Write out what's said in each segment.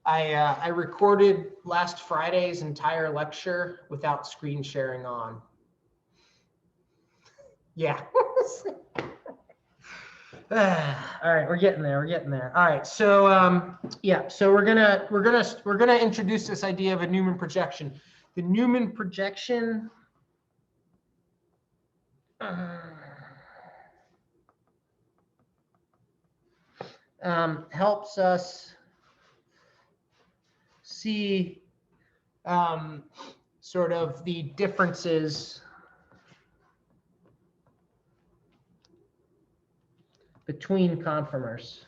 I recorded last Friday's entire lecture without screen sharing on. Yeah. All right, we're getting there. We're getting there. All right, so yeah, so we're gonna introduce this idea of a Newman projection. The Newman projection helps us see sort of the differences between conformers.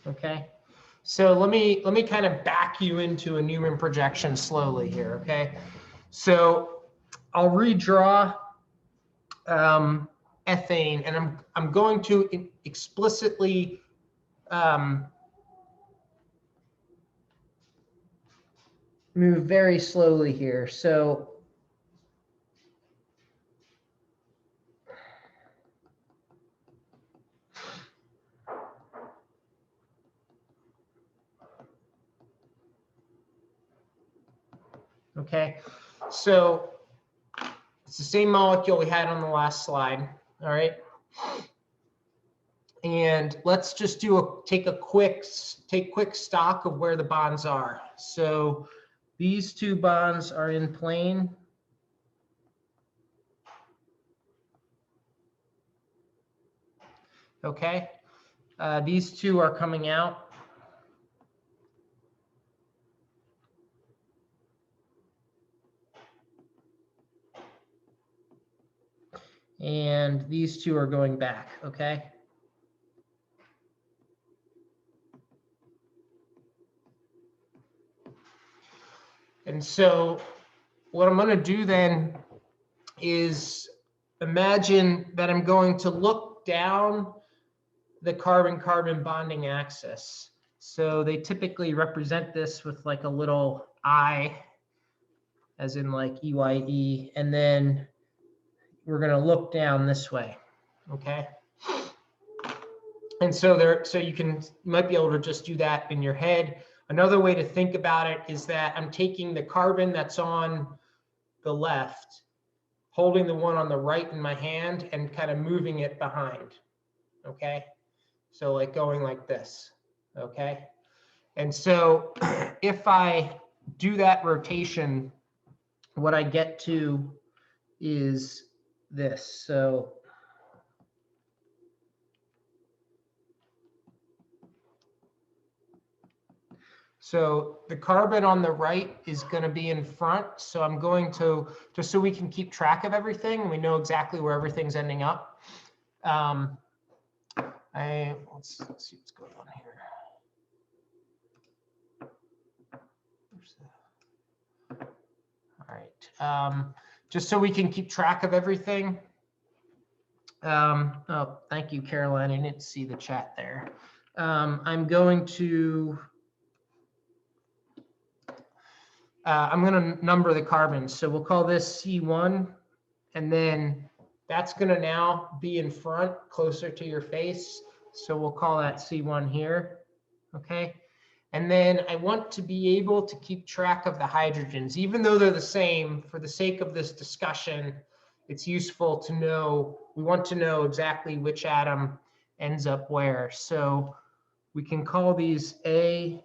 Okay, so let me kind of back you into a Newman projection slowly here. Okay, so I'll redraw ethane, and I'm going to explicitly move very slowly here. So okay, so it's the same molecule we had on the last slide. All right, and let's just take quick stock of where the bonds are. So these two bonds are in plane. Okay, these two are coming out. And these two are going back, okay? And so what I'm going to do then is imagine that I'm going to look down the carbon-carbon bonding axis. So they typically represent this with like a little I, as in like EYE, and then we're going to look down this way, okay? And so you might be able to just do that in your head. Another way to think about it is that I'm taking the carbon that's on the left, holding the one on the right in my hand, and kind of moving it behind, okay? So like going like this, okay? And so if I do that rotation, what I get to is this. So the carbon on the right is going to be in front. So I'm going to, just so we can keep track of everything, we know exactly where everything's ending up. Let's see what's going on here. All right. Just so we can keep track of everything. Oh, thank you, Caroline. I didn't see the chat there. I'm going to number the carbons. So we'll call this C1, and then that's going to now be in front, closer to your face. So we'll call that C1 here, okay? And then I want to be able to keep track of the hydrogens. Even though they're the same, for the sake of this discussion, it's useful to know, we want to know exactly which atom ends up where. So we can call these A,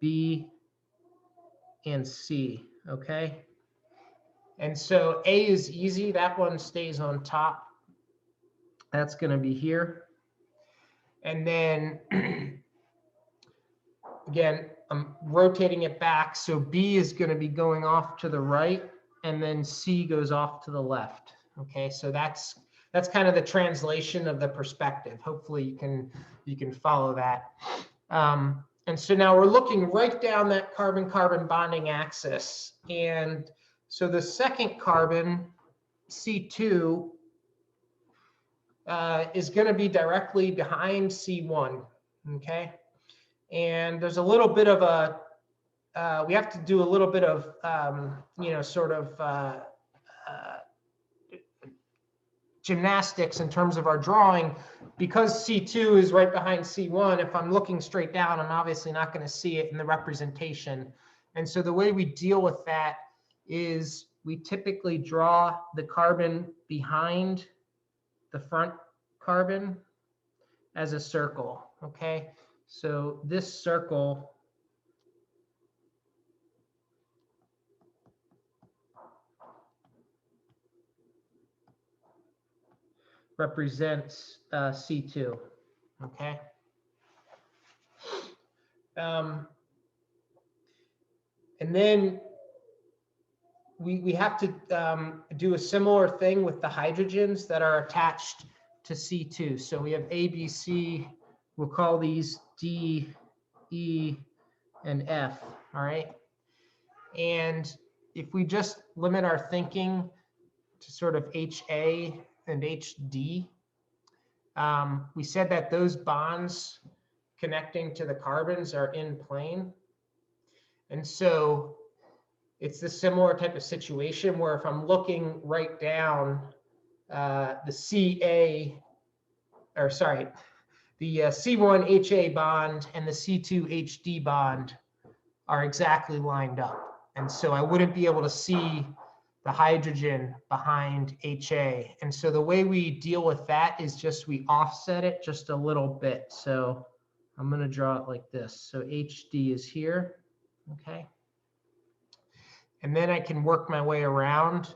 B, and C, okay? And so A is easy, that one stays on top. That's gonna be here. And then, again, I'm rotating it back, so B is gonna be going off to the right, and then C goes off to the left, okay? So that's kind of the translation of the perspective. Hopefully you can follow that. And so now we're looking right down that carbon-carbon bonding axis. And so the second carbon, C2, is going to be directly behind C1, okay? And there's a little bit of a, we have to do a little bit of, you know, sort of gymnastics in terms of our drawing. Because C2 is right behind C1, if I'm looking straight down, I'm obviously not going to see it in the representation. And so the way we deal with that is we typically draw the carbon behind the front carbon as a circle, okay? So this circle represents C2, okay? And then we have to do a similar thing with the hydrogens that are attached to C2. So we have A, B, C. We'll call these D, E, and F, all right? And if we just limit our thinking to sort of HA and HD, we said that those bonds connecting to the carbons are in plane. And so it's this similar type of situation where if I'm looking right down, the C1 HA bond and the C2 HD bond are exactly lined up. And so I wouldn't be able to see the hydrogen behind HA. And so the way we deal with that is just we offset it just a little bit. So I'm going to draw it like this. So HD is here, okay? And then I can work my way around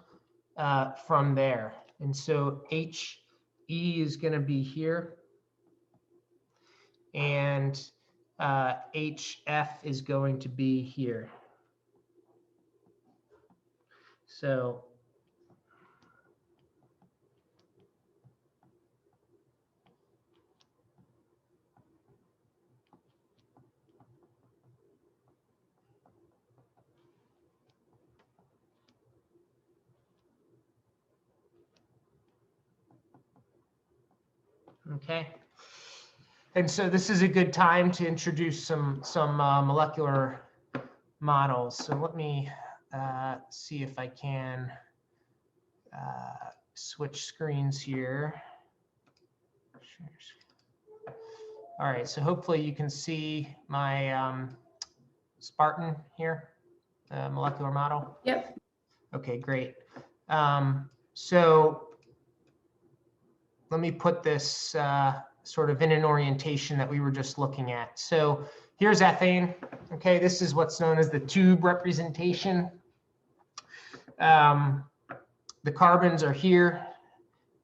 from there. And so HE is going to be here. And HF is going to be here. So okay. And so this is a good time to introduce some molecular models. So let me see if I can switch screens here. All right, so hopefully you can see my Spartan here, the molecular model. Yep. Okay, great. So let me put this sort of in an orientation that we were just looking at. So here's ethane. Okay, this is what's known as the tube representation. The carbons are here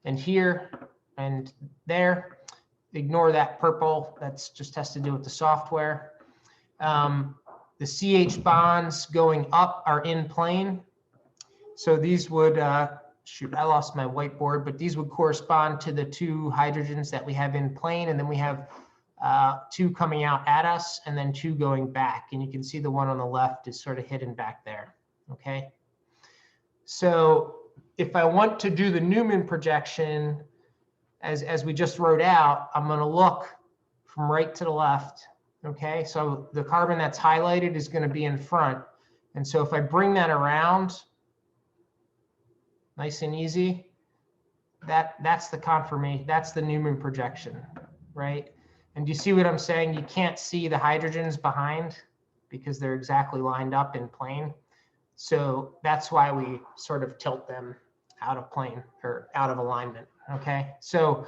and there. Ignore that purple. That's just has to do with the software. The CH bonds going up are in plane. So these would, shoot, I lost my whiteboard, but these would correspond to the two hydrogens that we have in plane. And then we have two coming out at us and then two going back. And you can see the one on the left is sort of hidden back there, okay? So if I want to do the Newman projection, as we just wrote out, I'm going to look from right to the left, okay? So the carbon that's highlighted is going to be in front. And so if I bring that around, nice and easy, that's the confirmation, that's the Newman projection, right? And do you see what I'm saying? You can't see the hydrogens behind because they're exactly lined up in plane. So that's why we sort of tilt them out of plane or out of alignment, okay? So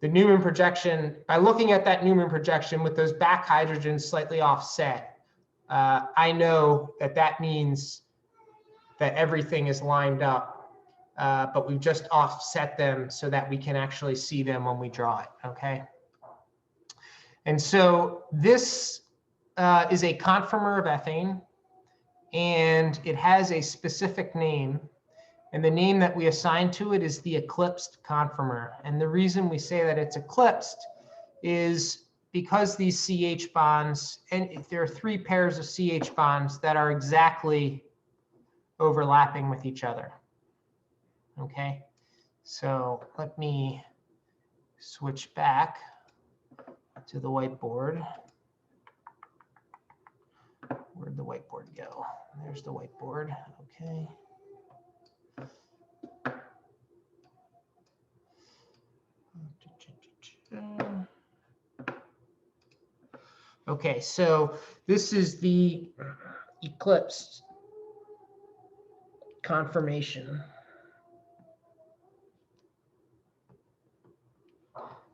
the Newman projection, by looking at that Newman projection with those back hydrogens slightly offset, I know that that means that everything is lined up, but we've just offset them so that we can actually see them when we draw it, okay? And so this is a conformer of ethane, and it has a specific name. And the name that we assign to it is the eclipsed conformer. And the reason we say that it's eclipsed is because these CH bonds, and there are three pairs of CH bonds that are exactly overlapping with each other. Okay, so let me switch back to the whiteboard. Where'd the whiteboard go? There's the whiteboard, okay. Okay, so this is the eclipsed conformation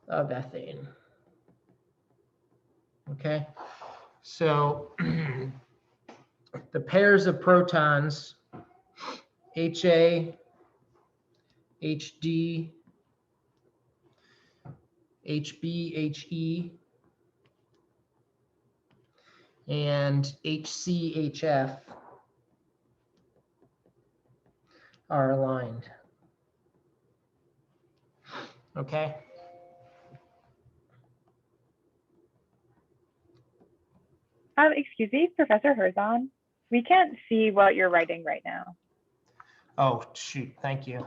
of ethane. Okay, so the pairs of protons, HA, HD, HB, HE, and HC, HF are aligned. Okay. Excuse me, Professor Herzon. We can't see what you're writing right now. Oh, shoot. Thank you.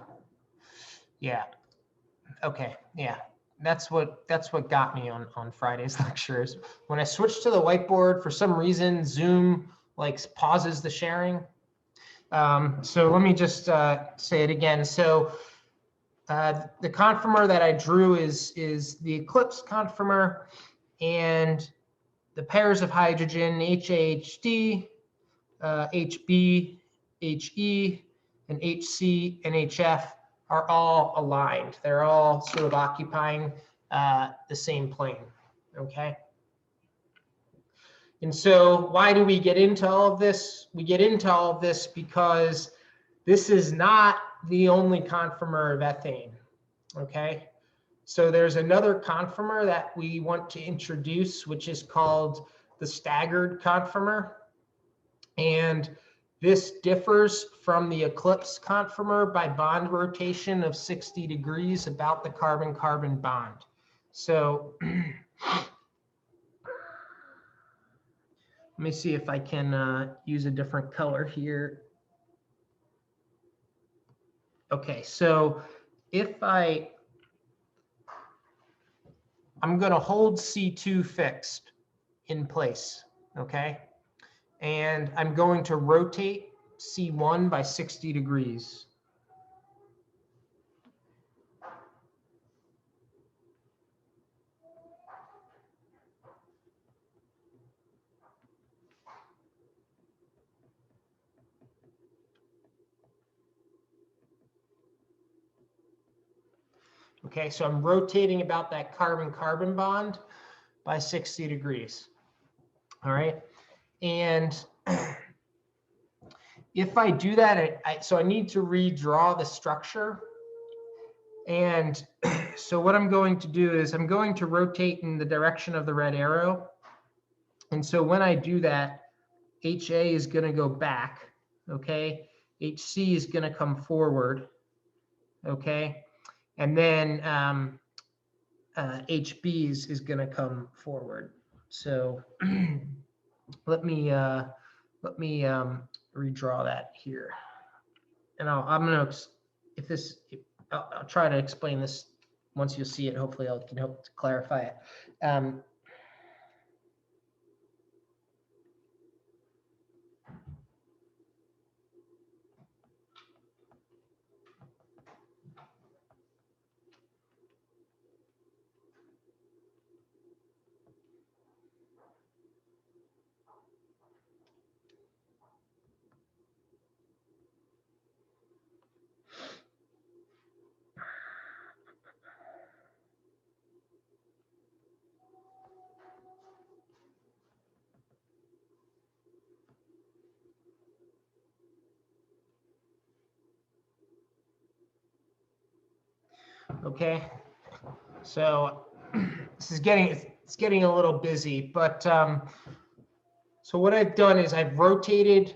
Yeah. Okay. Yeah. That's what got me on Friday's lectures. When I switched to the whiteboard, for some reason, Zoom like pauses the sharing. So let me just say it again. So the conformer that I drew is the eclipse conformer, and the pairs of hydrogen, HAHD, HB, HE, and HC and HF are all aligned. They're all sort of occupying the same plane, okay? And so why do we get into all of this? We get into all of this because this is not the only conformer of ethane, okay? So there's another conformer that we want to introduce, which is called the staggered conformer. And this differs from the eclipse conformer by bond rotation of 60 degrees about the carbon-carbon bond. So let me see if I can use a different color here. Okay, so if I'm going to hold C2 fixed in place, okay? And I'm going to rotate C1 by 60 degrees. Okay, so I'm rotating about that carbon-carbon bond by 60 degrees. All right, and if I do that, so I need to redraw the structure. And so what I'm going to do is I'm going to rotate in the direction of the red arrow. And so when I do that, HA is going to go back, okay? HC is going to come forward, okay? And then HB is going to come forward. So let me redraw that here. And I'm going to, I'll try to explain this once you see it. Hopefully I can help to clarify it. Okay, so this is getting a little busy, but so what I've done is I've rotated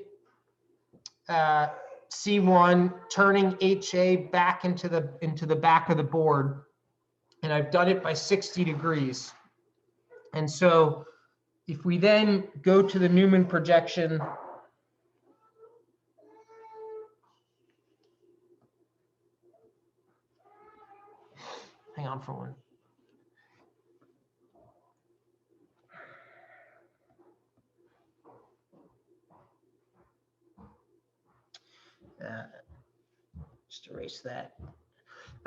C1, turning HA back into the back of the board, and I've done it by 60 degrees. And so if we then go to the Newman projection, hang on for one. Just erase that.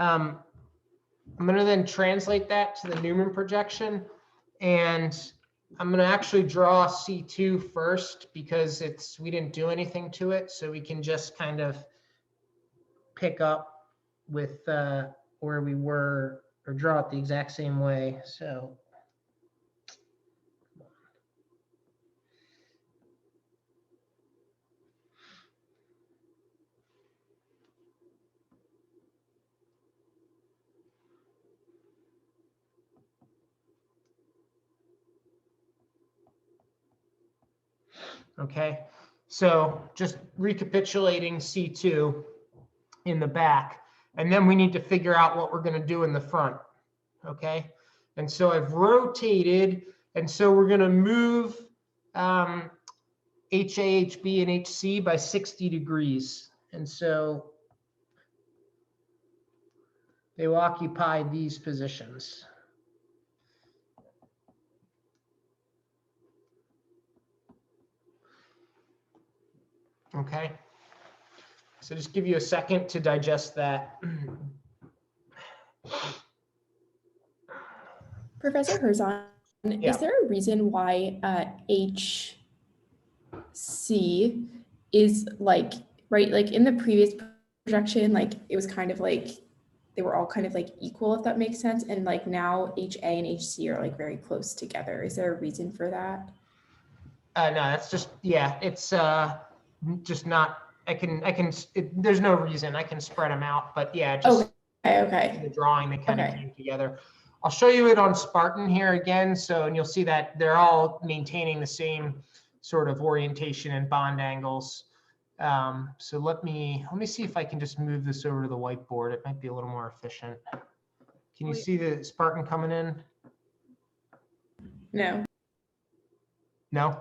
I'm going to then translate that to the Newman projection. And I'm going to actually draw C2 first because we didn't do anything to it. So we can just kind of pick up with where we were, or draw it the exact same way. So okay, so just recapitulating C2 in the back, and then we need to figure out what we're going to do in the front. Okay, and so I've rotated, and so we're going to move HA, HB, and HC by 60 degrees. And so they will occupy these positions. Okay, so just give you a second to digest that. Professor Herzon, Yeah. is there a reason why HC is like, right, like in the previous projection, like it was kind of like, they were all kind of like equal, if that makes sense. And like now HA and HC are like very close together. Is there a reason for that? No, that's just, yeah, it's just not, there's no reason. I can spread them out, but yeah, just okay. in the drawing, they kind of came together. I'll show you it on Spartan here again. So, and you'll see that they're all maintaining the same sort of orientation and bond angles. So let me see if I can just move this over to the whiteboard. It might be a little more efficient. Can you see the Spartan coming in? No. No?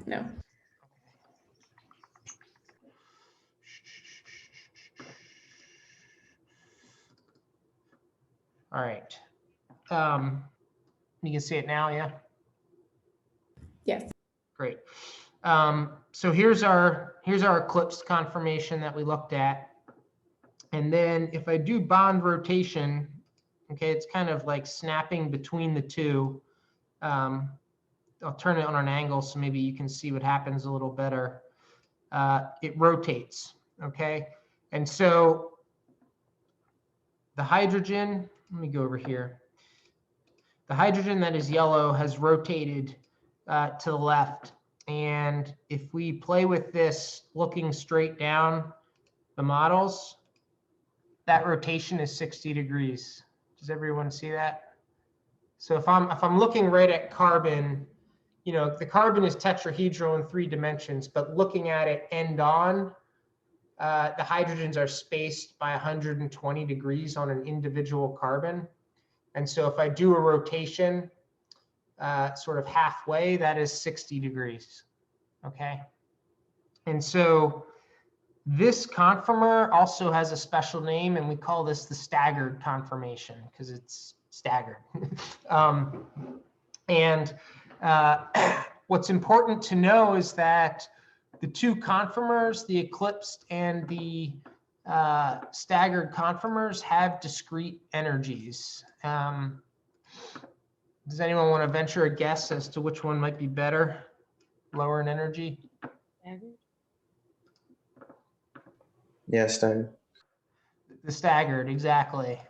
No. All right. You can see it now, yeah? Yes. Great. So here's our eclipse conformation that we looked at. And then if I do bond rotation, okay, it's kind of like snapping between the two. I'll turn it on an angle so maybe you can see what happens a little better. It rotates, okay? And so the hydrogen, let me go over here. The hydrogen that is yellow has rotated to the left. And if we play with this looking straight down the models, that rotation is 60 degrees. Does everyone see that? So if I'm looking right at carbon, you know, the carbon is tetrahedral in 3 dimensions, but looking at it end on, the hydrogens are spaced by 120 degrees on an individual carbon. And so if I do a rotation sort of halfway, that is 60 degrees, okay? And so this conformer also has a special name, and we call this the staggered conformation because it's staggered. What's important to know is that the two conformers, the eclipsed and the staggered conformers, have discrete energies. Does anyone want to venture a guess as to which one might be better, lower in energy? Yeah, staggered. The staggered, exactly.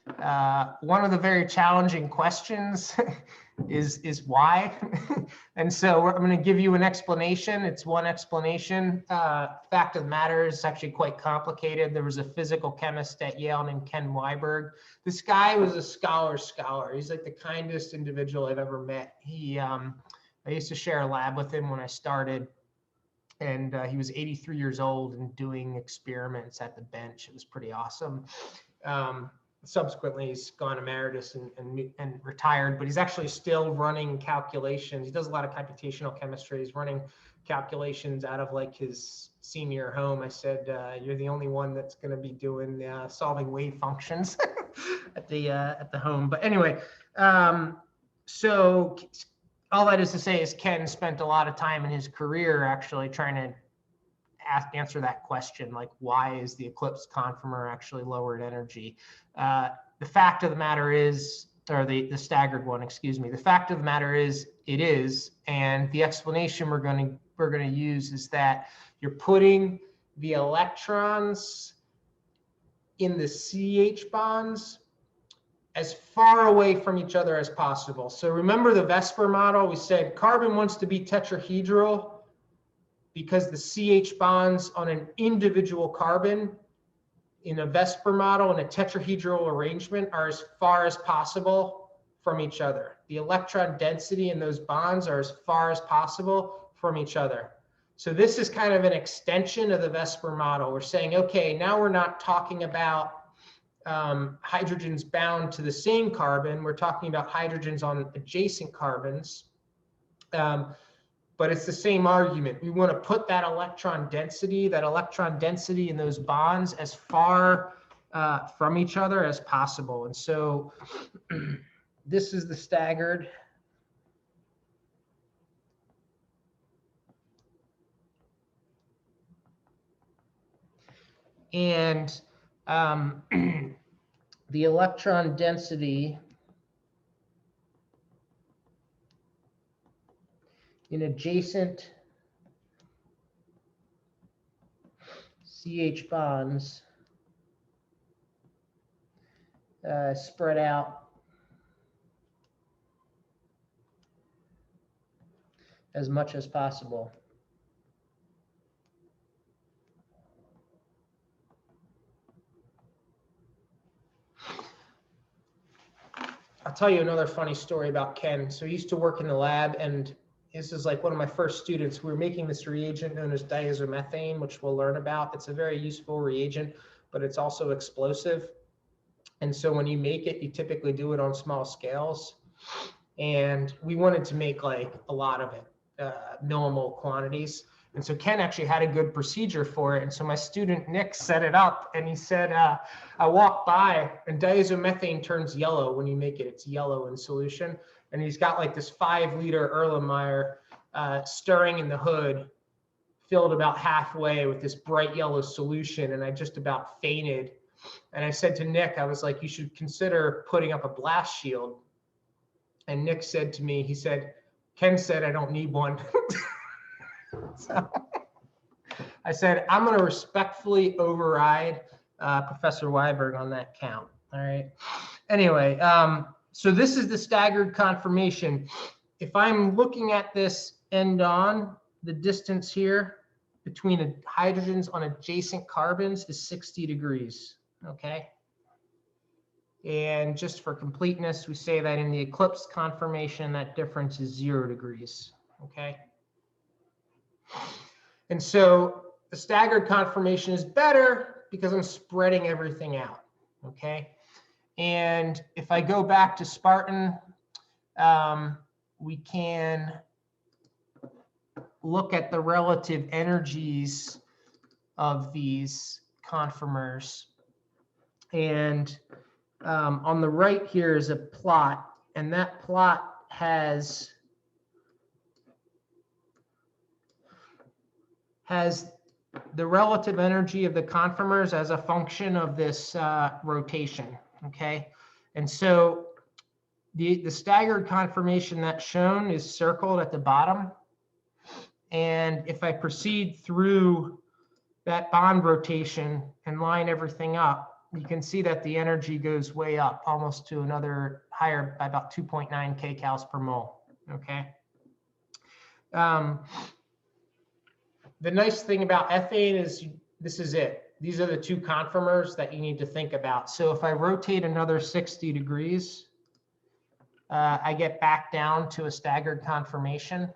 One of the very challenging questions is why. And so I'm going to give you an explanation. It's one explanation. Fact of the matter is actually quite complicated. There was a physical chemist at Yale named Ken Weiberg. This guy was a scholar. He's like the kindest individual I've ever met. I used to share a lab with him when I started. And he was 83 years old and doing experiments at the bench. It was pretty awesome. Subsequently, he's gone emeritus and retired, but he's actually still running calculations. He does a lot of computational chemistry. He's running calculations out of like his senior home. I said, you're the only one that's going to be doing solving wave functions at the home. But anyway, so all that is to say is Ken spent a lot of time in his career actually trying to answer that question, like why is the eclipse conformer actually lower in energy? The fact of the matter is or the staggered one, excuse me. The fact of the matter is it is, and the explanation we're going to use is that you're putting the electrons in the CH bonds as far away from each other as possible. So remember the Vesper model, we said carbon wants to be tetrahedral because the CH bonds on an individual carbon in a Vesper model in a tetrahedral arrangement are as far as possible from each other. The electron density in those bonds are as far as possible from each other. So this is kind of an extension of the Vesper model. We're saying, okay, now we're not talking about hydrogens bound to the same carbon. We're talking about hydrogens on adjacent carbons. But it's the same argument. We want to put that electron density in those bonds as far from each other as possible. And so this is the staggered. And the electron density in adjacent CH bonds spread out as much as possible. I'll tell you another funny story about Ken. So he used to work in the lab, and this is like one of my first students. We were making this reagent known as diazomethane, which we'll learn about. It's a very useful reagent, but it's also explosive. And so when you make it, you typically do it on small scales. And we wanted to make like a lot of it, millimole quantities. And so Ken actually had a good procedure for it. And so my student Nick set it up, and he said, I walked by, and diazomethane turns yellow when you make it. It's yellow in solution. And he's got like this 5-liter Erlenmeyer stirring in the hood, filled about halfway with this bright yellow solution. And I just about fainted. And I said to Nick, I was like, you should consider putting up a blast shield. And Nick said to me, he said, Ken said, I don't need one. So I said, I'm going to respectfully override Professor Weiberg on that count. All right. Anyway, so this is the staggered conformation. If I'm looking at this end on, the distance here between the hydrogens on adjacent carbons is 60 degrees. Okay. And just for completeness, we say that in the eclipsed conformation, that difference is 0 degrees. Okay. And so the staggered conformation is better because I'm spreading everything out, okay? And if I go back to Spartan, we can look at the relative energies of these conformers. And on the right here is a plot, and that plot has the relative energy of the conformers as a function of this rotation, okay? And so the staggered conformation that's shown is circled at the bottom. And if I proceed through that bond rotation and line everything up, you can see that the energy goes way up, almost to another higher by about 2.9 kcals per mole, okay? The nice thing about ethane is this is it. These are the two conformers that you need to think about. So if I rotate another 60 degrees, I get back down to a staggered conformation,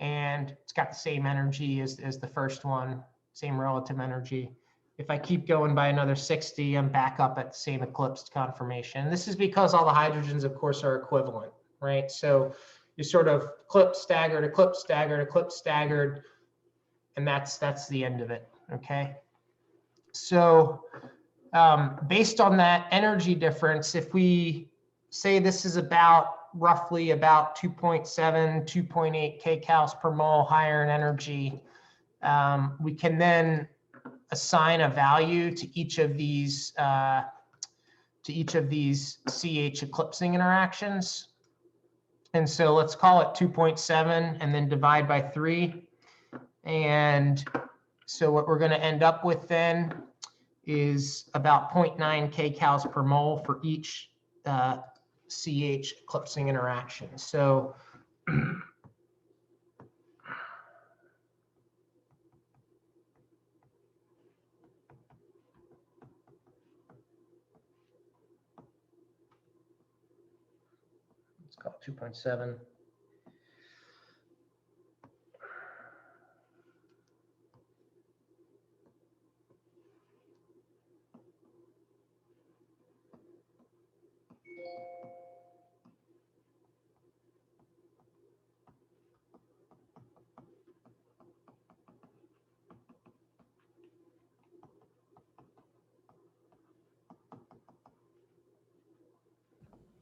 and it's got the same energy as the first one, same relative energy. If I keep going by another 60, I'm back up at the same eclipsed conformation. This is because all the hydrogens, of course, are equivalent, right? So you sort of eclipse staggered, eclipse staggered, eclipse staggered, and that's the end of it, okay? So based on that energy difference, if we say this is roughly about 2.7, 2.8 kcals per mole higher in energy, we can then assign a value to each of these to each of these CH eclipsing interactions. And so let's call it 2.7 and then divide by 3. And so what we're going to end up with then is about 0.9 kcals per mole for each CH eclipsing interaction. So let's call it 2.7.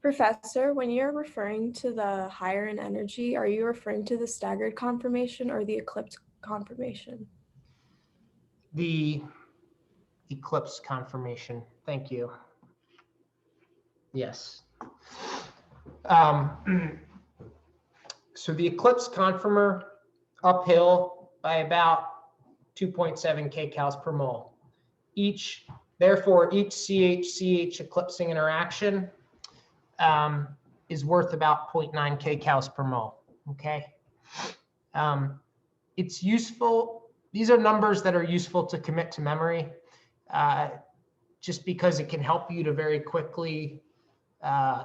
Professor, when you're referring to the higher in energy, are you referring to the staggered conformation or the eclipse conformation? The eclipse conformation. Thank you. Yes. So the eclipse conformer uphill by about 2.7 kcals per mole. Therefore, each CH-CH eclipsing interaction is worth about 0.9 kcals per mole. Okay. It's useful. These are numbers that are useful to commit to memory, just because it can help you to very quickly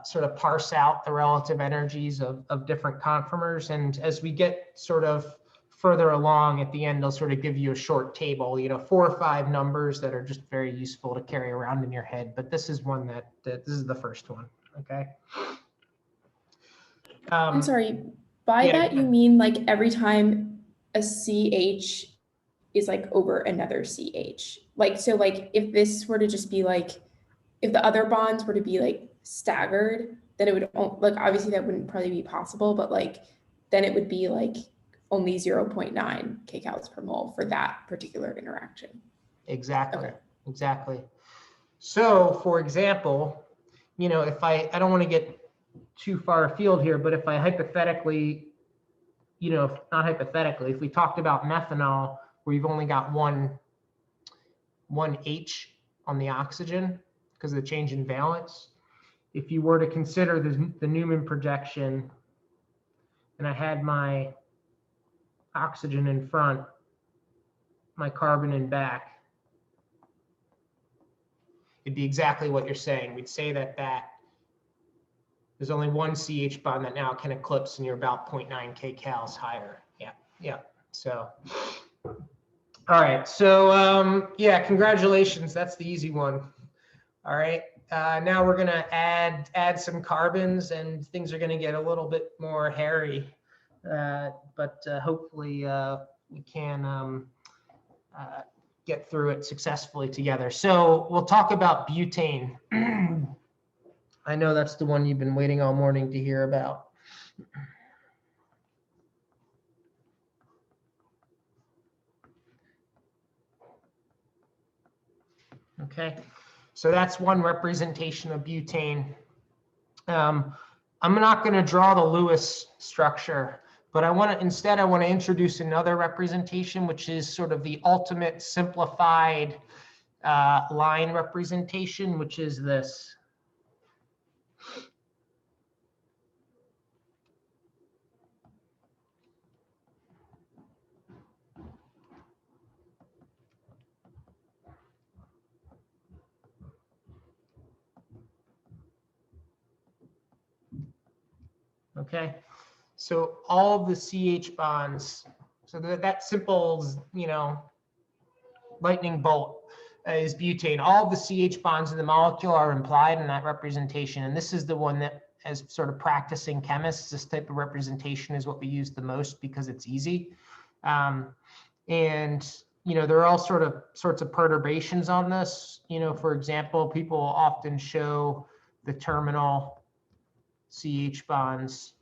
sort of parse out the relative energies of different conformers. And as we get sort of further along at the end, I'll sort of give you a short table, 4 or 5 numbers that are just very useful to carry around in your head. But this is one that this is the first one. Okay. I'm sorry, by yeah, that you mean like every time a CH is like over another CH. Like, so like if this were to just be like, if the other bonds were to be like staggered, then it would, like, obviously that wouldn't probably be possible, but like, then it would be like only 0.9 kcals per mole for that particular interaction. Exactly. Okay. Exactly. So for example, if I don't want to get too far afield here, but if I hypothetically, not hypothetically, if we talked about methanol, where you've only got one H on the oxygen because of the change in valence, if you were to consider the Newman projection, and I had my oxygen in front, my carbon in back, it'd be exactly what you're saying. We'd say that there's only one CH bond that now can eclipse, and you're about 0.9 kcals higher. Yeah. So, all right. So, yeah, congratulations. That's the easy one. All right. Now we're gonna add some carbons, and things are gonna get a little bit more hairy, but hopefully we can get through it successfully together. So we'll talk about butane. I know that's the one you've been waiting all morning to hear about. Okay, so that's one representation of butane. I'm not going to draw the Lewis structure, but I want to introduce another representation, which is sort of the ultimate simplified line representation, which is this. Okay, so all of the CH bonds, so that simple, lightning bolt is butane. All of the CH bonds in the molecule are implied in that representation. And this is the one that, as sort of practicing chemists, this type of representation is what we use the most because it's easy. And, there are all sorts of perturbations on this. For example, people often show the terminal CH bonds.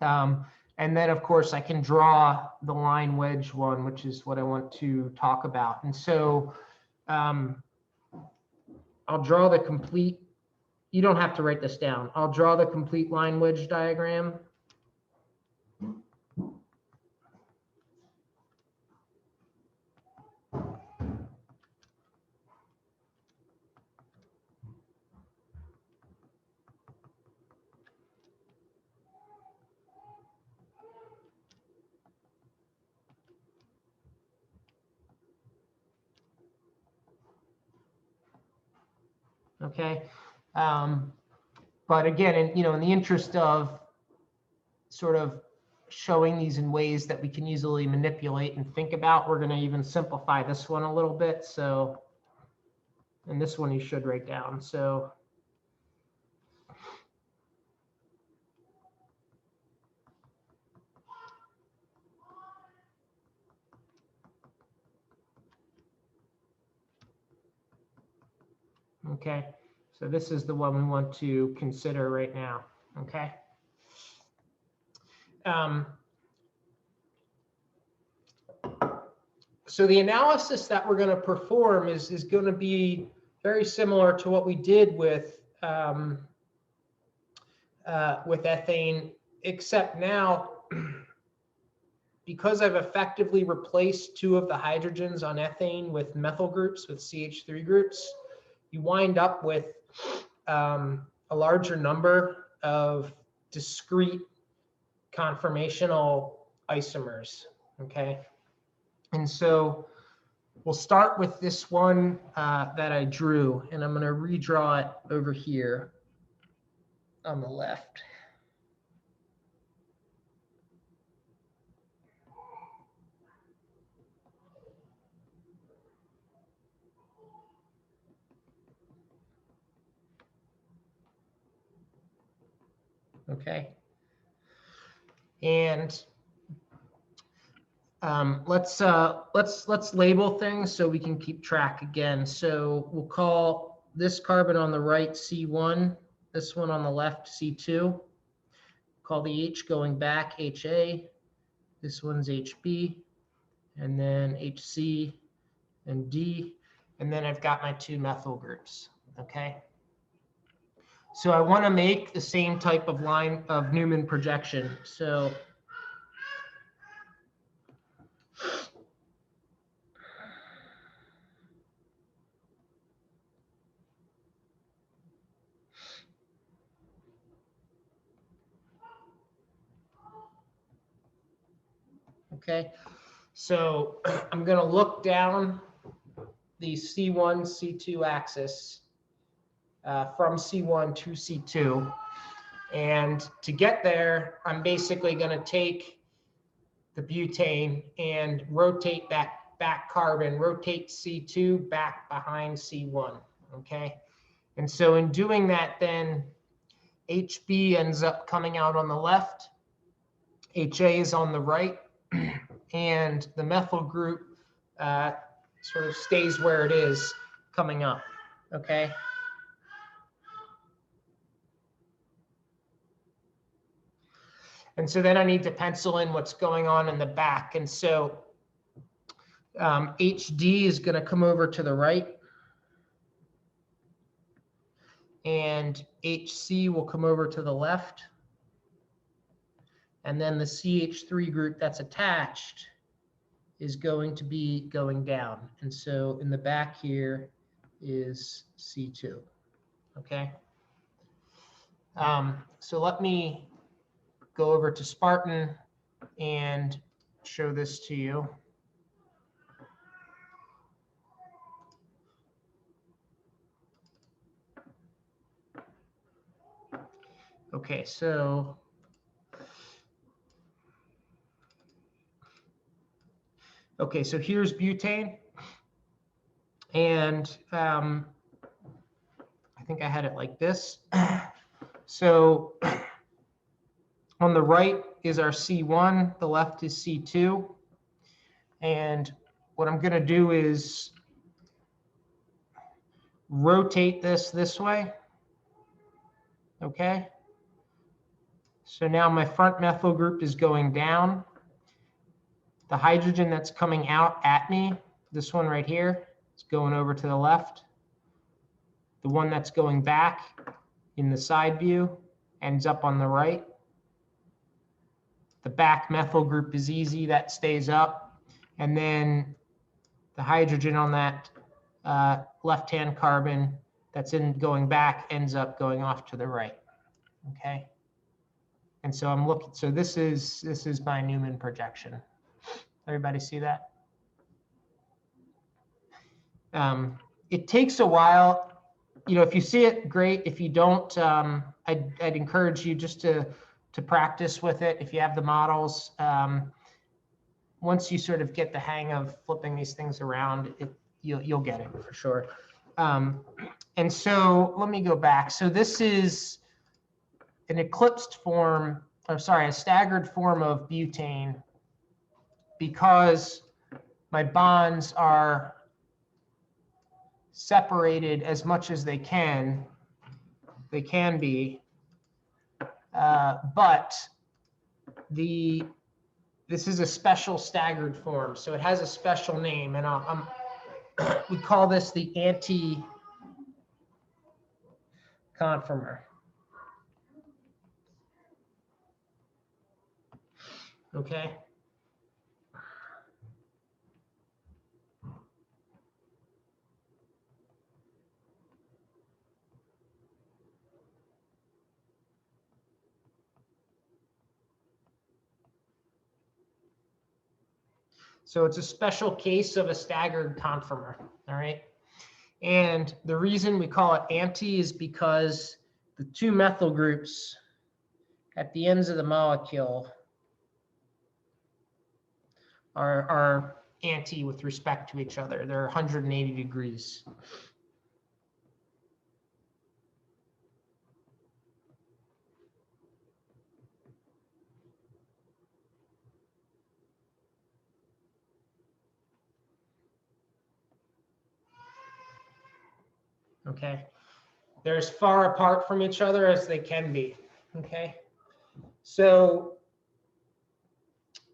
And then, of course, I can draw the line wedge one, which is what I want to talk about. And so I'll draw the complete you don't have to write this down. I'll draw the complete line wedge diagram. Okay. But again, in the interest of sort of showing these in ways that we can easily manipulate and think about, we're going to even simplify this one a little bit. So, and this one you should write down. So, okay. So this is the one we want to consider right now. Okay. So the analysis that we're going to perform is going to be very similar to what we did with ethane, except now, because I've effectively replaced 2 of the hydrogens on ethane with methyl groups, with CH3 groups, you wind up with a larger number of discrete conformational isomers, okay? And so we'll start with this one that I drew, and I'm going to redraw it over here on the left. Okay. And let's label things so we can keep track again. So we'll call this carbon on the right C1, this one on the left C2. Call the H going back HA, this one's HB, and then HC and D, and then I've got my 2 methyl groups, okay? So I want to make the same type of line of Newman projection. So okay, so I'm going to look down the C1, C2 axis from C1 to C2. And to get there, I'm basically going to take the butane and rotate that back carbon, rotate C2 back behind C1, okay? And so in doing that, then HB ends up coming out on the left, HA is on the right, and the methyl group sort of stays where it is coming up, okay? And so then I need to pencil in what's going on in the back. And so HD is going to come over to the right, and HC will come over to the left. And then the CH3 group that's attached is going to be going down. And so in the back here is C2, okay? So let me go over to Spartan and show this to you. Okay, so here's butane, and I think I had it like this. So on the right is our C1, the left is C2. And what I'm going to do is rotate this way. Okay. So now my front methyl group is going down. The hydrogen that's coming out at me, this one right here, is going over to the left. The one that's going back in the side view, ends up on the right. The back methyl group is easy, that stays up. And then the hydrogen on that left-hand carbon that's going back ends up going off to the right, okay? And so I'm looking, so this is my Newman projection. Everybody see that? It takes a while, you know, if you see it, great. If you don't, I'd encourage you just to practice with it. If you have the models, once you sort of get the hang of flipping these things around, you'll get it for sure. And so let me go back. So this is an eclipsed form, or sorry, a staggered form of butane, because my bonds are separated as much as they can be, but this is a special staggered form, so it has a special name, and we call this the anti-conformer. Okay. So it's a special case of a staggered conformer, all right? And the reason we call it anti is because the two methyl groups at the ends of the molecule are anti with respect to each other. They're 180 degrees. Okay, they're as far apart from each other as they can be. Okay, so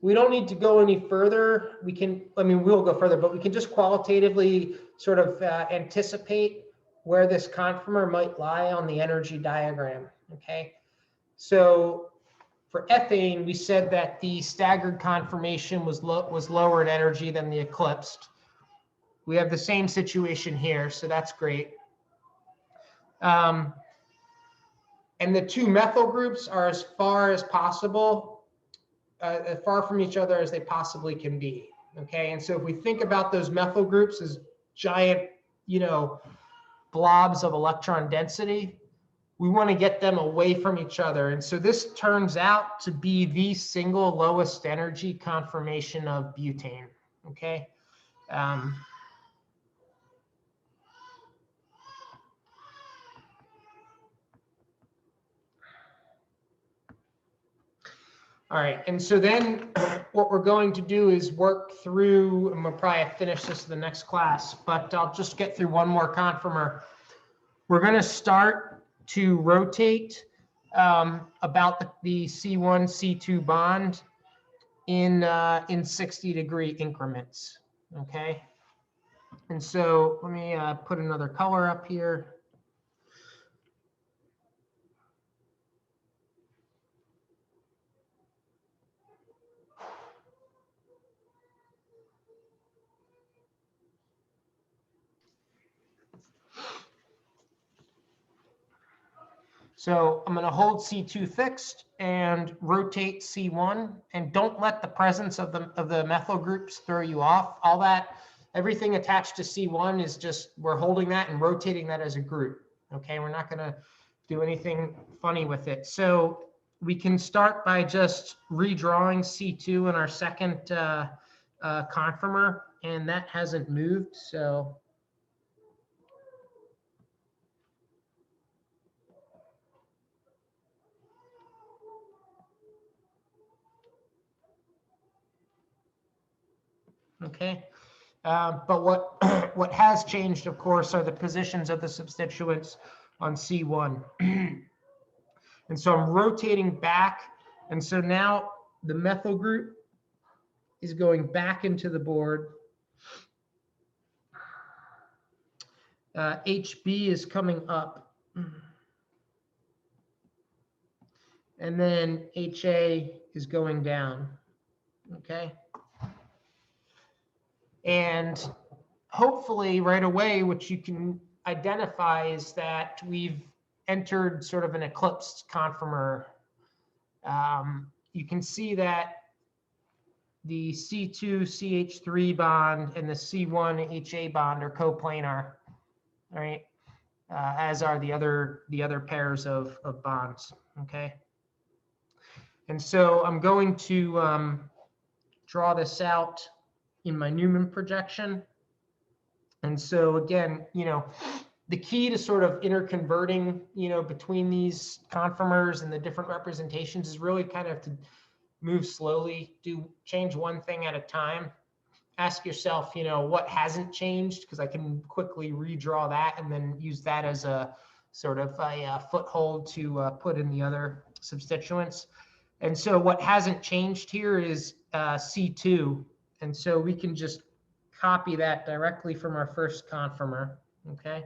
we don't need to go any further. We can, I mean, we'll go further, but we can just qualitatively sort of anticipate where this conformer might lie on the energy diagram. Okay, so for ethane, we said that the staggered conformation was lower in energy than the eclipsed. We have the same situation here, so that's great. And the two methyl groups are as far as possible, as far from each other as they possibly can be. Okay, and so if we think about those methyl groups as giant, you know, blobs of electron density, we want to get them away from each other. And so this turns out to be the single lowest energy conformation of butane. Okay. All right, and so then what we're going to do is work through, and we'll probably finish this in the next class, but I'll just get through one more conformer. We're going to start to rotate about the C1, C2 bond in 60-degree increments, okay? And so let me put another color up here. So I'm going to hold C2 fixed and rotate C1, and don't let the presence of the methyl groups throw you off. All that, everything attached to C1 is just, we're holding that and rotating that as a group. Okay, we're not going to do anything funny with it. So we can start by just redrawing C2 in our second conformer, and that hasn't moved. So okay. But what has changed, of course, are the positions of the substituents on C1. And so I'm rotating back. And so now the methyl group is going back into the board. HB is coming up. and then HA is going down, okay? And hopefully right away, what you can identify is that we've entered sort of an eclipsed conformer. You can see that the C2 CH3 bond and the C1 HA bond are coplanar, right? As are the other pairs of bonds, okay? And so I'm going to draw this out in my Newman projection. And so again, the key to sort of interconverting, between these conformers and the different representations is really kind of to move slowly, change one thing at a time. Ask yourself, what hasn't changed, because I can quickly redraw that and then use that as a sort of a foothold to put in the other substituents. And so what hasn't changed here is C2. And so we can just copy that directly from our first conformer, okay?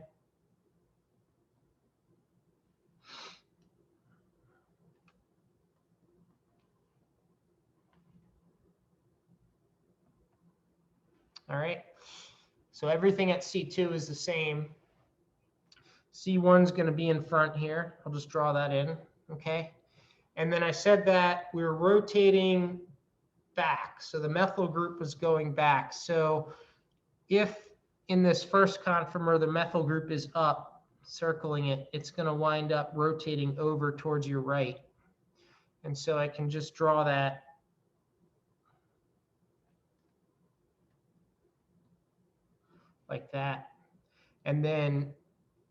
All right, so everything at C2 is the same. C1 is going to be in front here. I'll just draw that in, okay? And then I said that we're rotating back. So the methyl group is going back. So if in this first conformer, the methyl group is up, circling it, it's going to wind up rotating over towards your right. And so I can just draw that like that. And then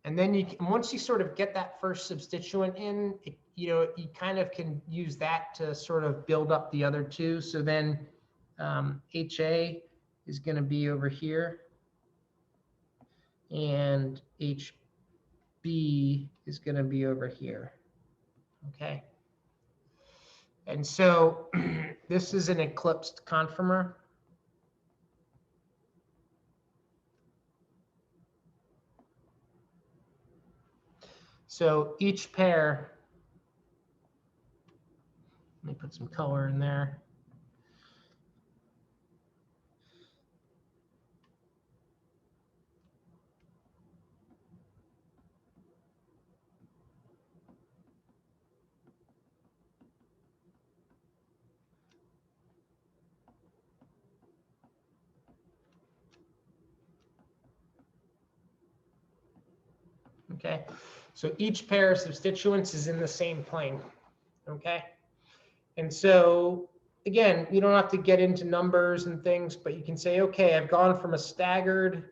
you can, once you sort of get that first substituent in, you kind of can use that to sort of build up the other two. So then HA is going to be over here, and HB is going to be over here. Okay. And so this is an eclipsed conformer. So each pair, let me put some color in there. Okay, so each pair of substituents is in the same plane, okay? And so, again, you don't have to get into numbers and things, but you can say, okay, I've gone from a staggered,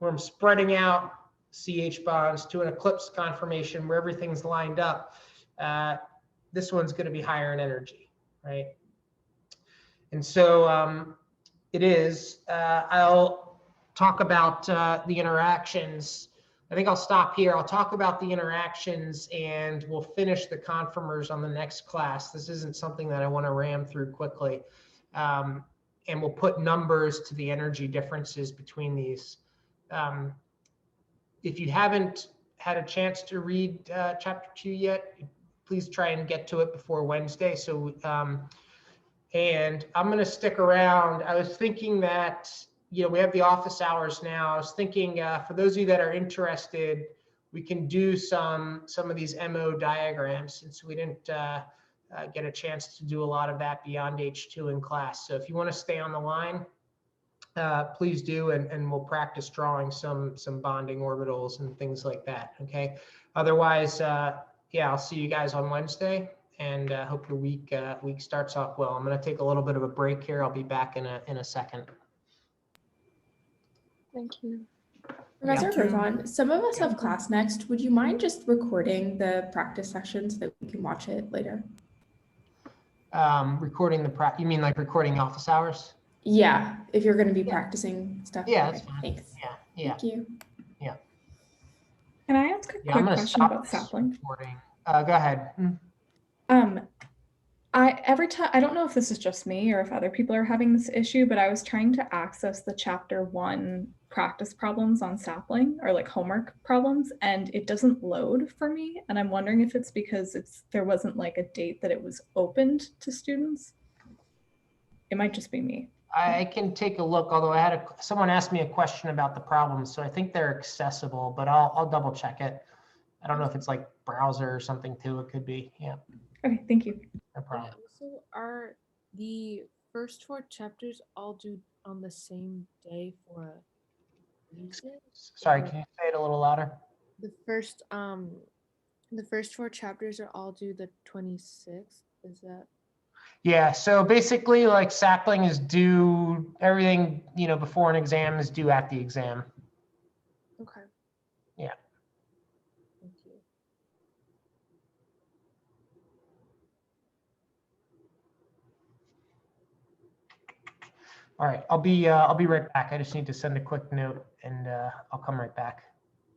where I'm spreading out CH bonds, to an eclipse conformation where everything's lined up. This one's going to be higher in energy, right? And so it is. I'll talk about the interactions. I think I'll stop here. I'll talk about the interactions and we'll finish the conformers on the next class. This isn't something that I want to ram through quickly. And we'll put numbers to the energy differences between these. If you haven't had a chance to read chapter 2 yet, please try and get to it before Wednesday. So, and I'm going to stick around. I was thinking that, we have the office hours now. I was thinking for those of you that are interested, we can do some of these MO diagrams, since we didn't get a chance to do a lot of that beyond H2 in class. So if you want to stay on the line, please do, and we'll practice drawing some bonding orbitals and things like that, okay? Otherwise, yeah, I'll see you guys on Wednesday, and hope your week starts off well. I'm going to take a little bit of a break here. I'll be back in a second. Thank you. Professor Yeah. Herzon, some of us have class next. Would you mind just recording the practice session so that we can watch it later? Recording you mean like recording office hours? Yeah, if you're going to be practicing stuff. Yeah, okay, that's fine. Thanks. Yeah. Thank you. Can I ask a Yeah, quick I'm going to question stop about this sapling? recording. Go ahead. Every time, I don't know if this is just me or if other people are having this issue, but I was trying to access the chapter 1 practice problems on Sapling or like homework problems, and it doesn't load for me. And I'm wondering if it's because there wasn't like a date that it was opened to students. It might just be me. I can take a look, although someone asked me a question about the problems, so I think they're accessible, but I'll double check it. I don't know if it's like browser or something too. It could be, yeah, Okay, thank you. no problem. Also, are the first 4 chapters all due on the same day for a reason? Sorry, can you say it a little louder? The first 4 chapters are all due the 26th. Is that? Yeah, so basically like Sapling is due, everything, before an exam is due at the exam. Okay. Yeah. Thank you. All right, I'll be right back. I just need to send a quick note and I'll come right back.